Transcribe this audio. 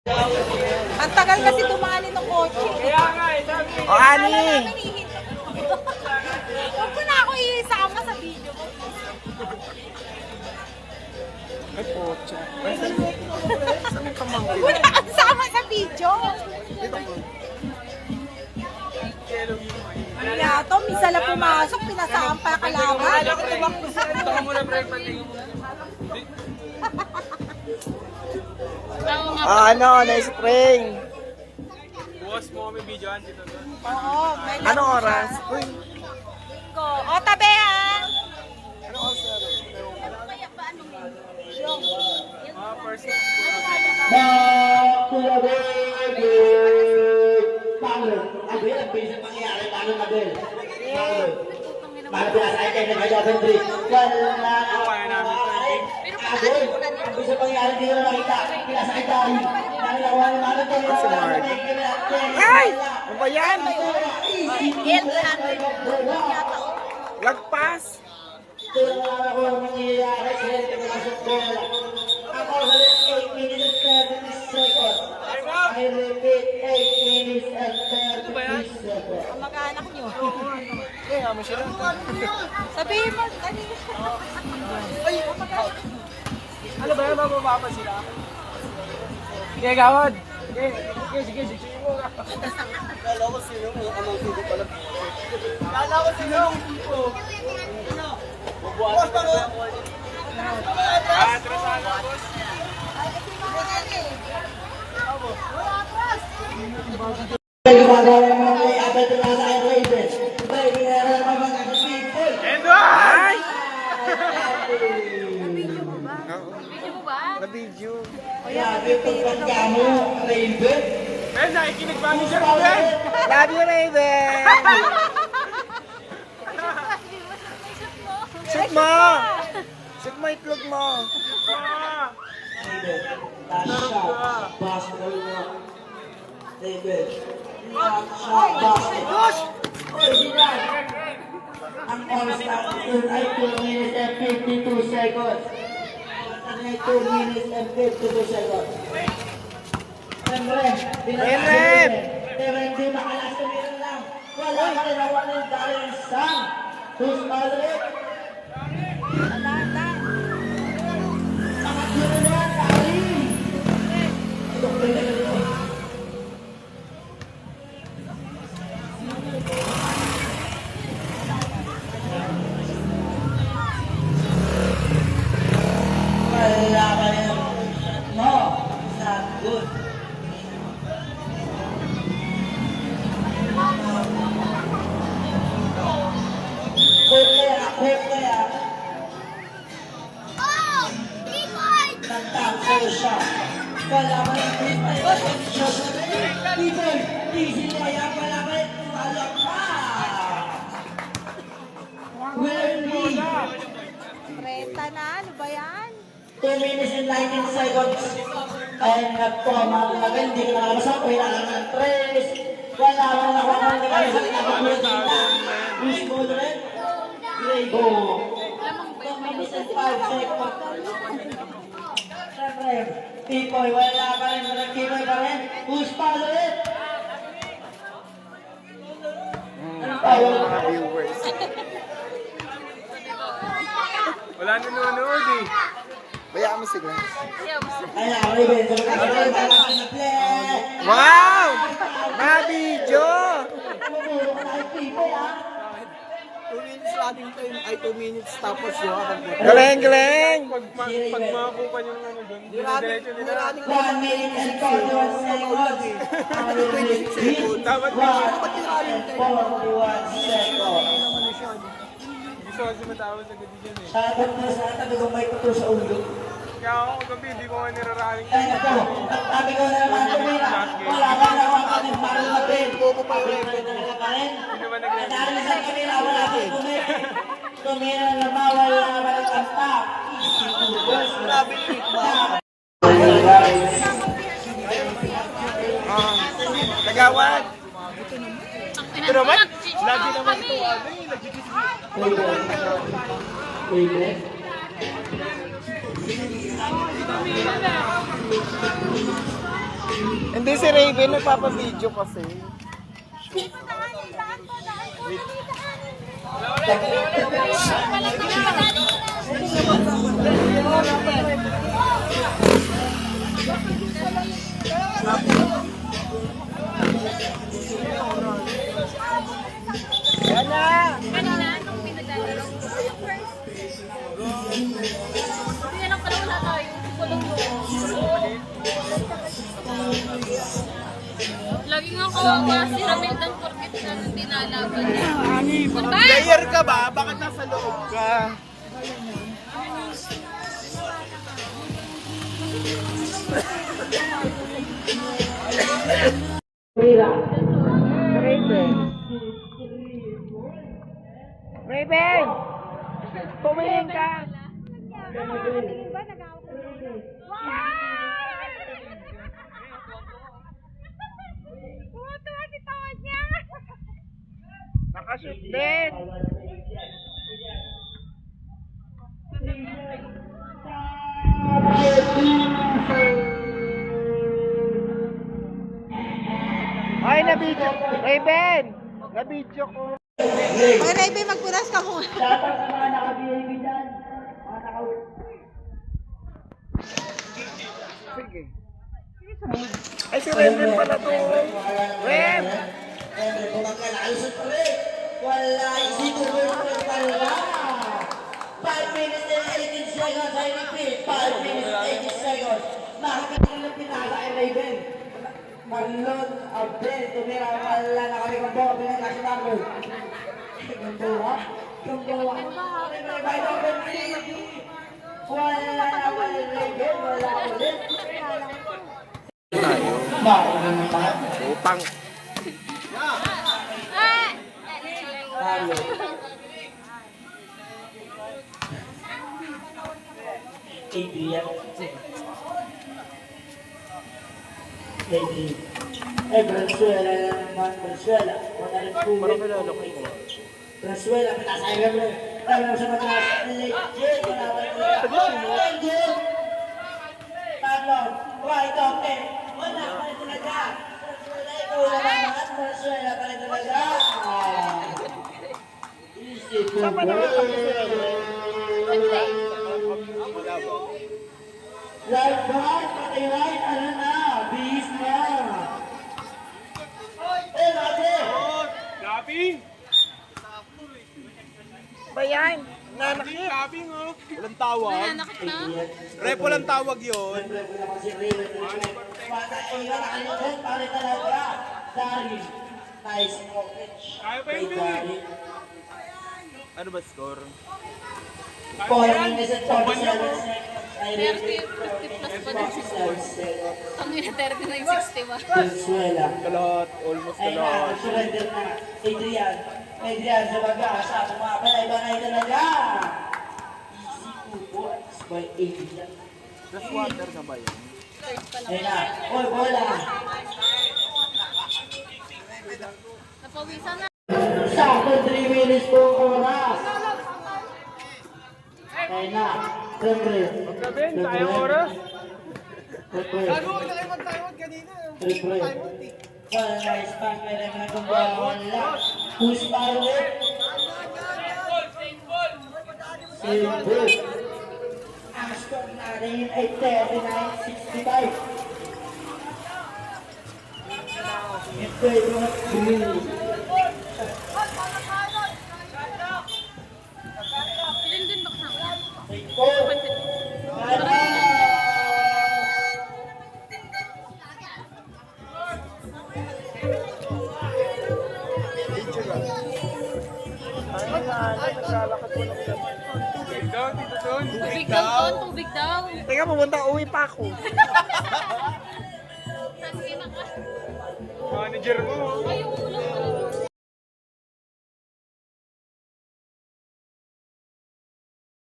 Ang tagal kasi dumali ng kotse. Kaya nga eh, sabi ko. O, Ani! Huwag ko na ako isama sa video mo. Ay, pocha. Saan ka mang Huwag ko na ako isama sa video. Kaya to, minsan lang pumasok, pinasaan pa kalaban. Ito ko muna break, patingin mo. Ano, na-spring. Bukas mo kami videoan dito doon. Oo, may Anong oras? Uy, ko. O, tabi ha! anong oras na rin? Mga first kaya namin ito. Ay! Ano ba yan? Lagpas! I repeat, 8 minutes and 30 seconds. Ang mag-anak nyo. Eh, amo sila. Sabihin mo, dali. Ano ba yan? Mababa pa sila? Sige, gawad. Sige, sige, sige. Kala ko sino mo, amang tugo pala. Kala ko sino yung tipo. Boss, paano? Atrasado, boss. Endo! Ay! Video mo ba? Na-video. Ben, nakikinig ba ni Sir Ben? Love you, Raven! Shoot mo! Shoot mo itlog mo! Ah! Ang oras natin ay 2 minutes and 52 seconds. Ay 2 minutes and 52 seconds. Remrem, Remrem! hindi makalas na meron lang. Wala ka rin nawa ng dahil sang. Who's Aldrich? Pangatlo na yan, Dari. Wala ka rin mo sa good. Kaya, nagtangko siya. Wala ka rin people, easy kaya wala ka rin wala pa. Will be Reta na, ano ba yan? 2 minutes and 19 seconds. Ay, nagpamagagal, hindi ko nakalabasa. Kailangan ng tres. Wala mo na kung ano na sa nakapulot nila. Miss Modred, Grego. 2 minutes and 5 seconds. Siyempre, Pipoy, wala pa rin. Pipoy pa rin. Who's Modred? Anong tawag? Mga viewers. Wala nanonood eh. Bayaan mo sila. Ayan, Raven. Play! Wow! Na-video! Tumuturo ka na kay Pipoy, ha? 2 minutes ating time. Ay, 2 minutes tapos yun. Galing, galing! Pag makakupan yung ano doon, diretso nila. 1 minute and 41 seconds. Dapat 41 seconds. gusto kasi matawag sa gabi dyan eh. Sabi ko sa tabi kong may kuto sa ulo. Kaya ako gabi, hindi ko nga niraraling. Ay, naku. Sabi ko na naman tumira. Wala ka naman kami para matin. Sabi ko na talaga pa rin. Hindi naman nag-ready. Dahil sa kanila, wala kang tumira. Tumira na bawal na naman ang tap. Sabi ko. Tagawad! Ito naman, lagi naman ito ano eh, Amen. Hindi si Raven, nagpapabideo kasi. Yan na! Kanina, nung pinaglalaro ko. Hindi lang pala wala tayo. Kulong mo. Lagi nga kawawa si Ramildan porkit na nung dinalaban niya. Player ka ba? Bakit nasa loob ka? Raven! Raven! Tumingin ka! Nakashoot din! Ay, na-video! Raven! Na-video ko! Ay, Raven, magpunas ka muna. Dapat sa mga naka-VIP dyan. Mga naka Sige. Ay, si Raven pala to! Raven! Siyempre, kumagkala. Ayusin pa rin. Wala, isito mo yung pala. 5 minutes and 18 seconds. I repeat, 5 minutes and 18 seconds. Nakakita ng pinaka ay Raven. Marlon Abel, tumira wala na kami kung bawa pinag-national. Yung bawa? Yung bawa. Wala na wala Raven, wala ulit. Utang! Talo. Adrian. Adrian. Venezuela naman. Venezuela. Wala rin kuwit. Venezuela. Pinasayang mo. Talo sa mataas. Legit. Legit. Talo. Right open. Wala pa rin talaga. Venezuela. Ikaw na naman. Venezuela pa rin talaga. Sama na Live back, pati right, ano na, bis na. Mate! Gabi! Ba yan? Nanakit! Gabi nga! Walang tawag. Nanakit na. Rep, walang tawag yun. Bata, nakalimutan pa rin talaga. Darin, nice coverage. Kaya pa yun, Darin. Ano ba score? 4 minutes and 47 seconds. 30 plus pa din si Paul. Ang ina 39-61. Venezuela. Kalahot, almost Ay na, kalahot. surrender na. Adrian. Adrian sa baga. Sa bumabalay-balay talaga. Easy 2 points by Adrian. Plus water na ba yun? Third pa lang. Ay na. Oy, bola. Napawisan na. Sakto 3 minutes po ang oras. Ay na. Siyempre. Gabi, tayo oras. Siyempre. na kayo mag-taiwan kanina. Siyempre. Wala na ispan. Kaya naman kung wala. Push power. Siyempre. Ang score natin ay 39-65. Ito ay mga bumili. Ilan din ba kasama? Oh! Tubig daw, dito doon. Tubig daw, Ton. Tubig daw. Teka, pumunta, uwi pa ako. Sige na ka. Manager mo.